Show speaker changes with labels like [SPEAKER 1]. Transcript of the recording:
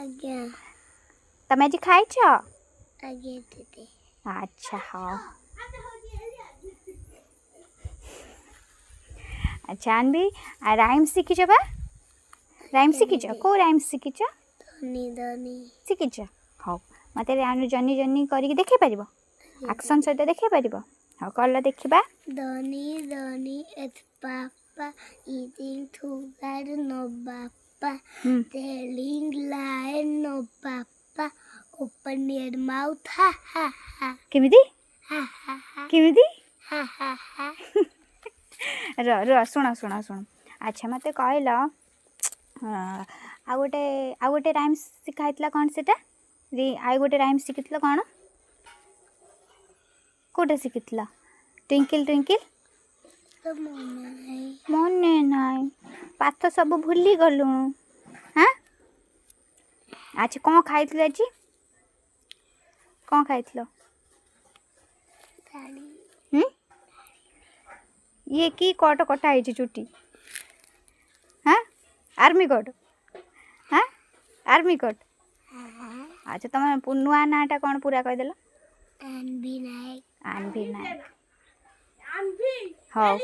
[SPEAKER 1] आज्ञा
[SPEAKER 2] तमे आज खाई छ
[SPEAKER 1] आगे दीदी
[SPEAKER 2] अच्छा हाँ अच्छा अनबी राइम शिखिच बा राइम शिखिच को राइम शिखिच
[SPEAKER 1] धनी धनी
[SPEAKER 2] शिखिच हाँ मत जनी जनी करके देखे पार एक्शन सहित देखे पार हाँ कल देखा
[SPEAKER 1] धनी धनी it's papa eating sugar no papa telling lie no papa open your mouth ha ha ha
[SPEAKER 2] केमिदी
[SPEAKER 1] ha ha ha
[SPEAKER 2] केमिदी
[SPEAKER 1] ha ha ha
[SPEAKER 2] र शुण शुण शुण अच्छा मत कहल आ गोटे राइम शिखाई कौन से आई गोटे राइम शिखी कौन कौटे शिखी ट्विंकल ट्विंकल
[SPEAKER 1] तो मने
[SPEAKER 2] मने नाई पाठ सब भूली गलु हाँ अच्छा कौन खाई आज कौन खाई ये की कट कटा चुटी हाँ आर्मी कोट हाँ आर्मी कोट अच्छा तुम नुआ नाटा कौन पूरा कहीदेल
[SPEAKER 1] अनबी नायक
[SPEAKER 2] आनवी नायक हाँ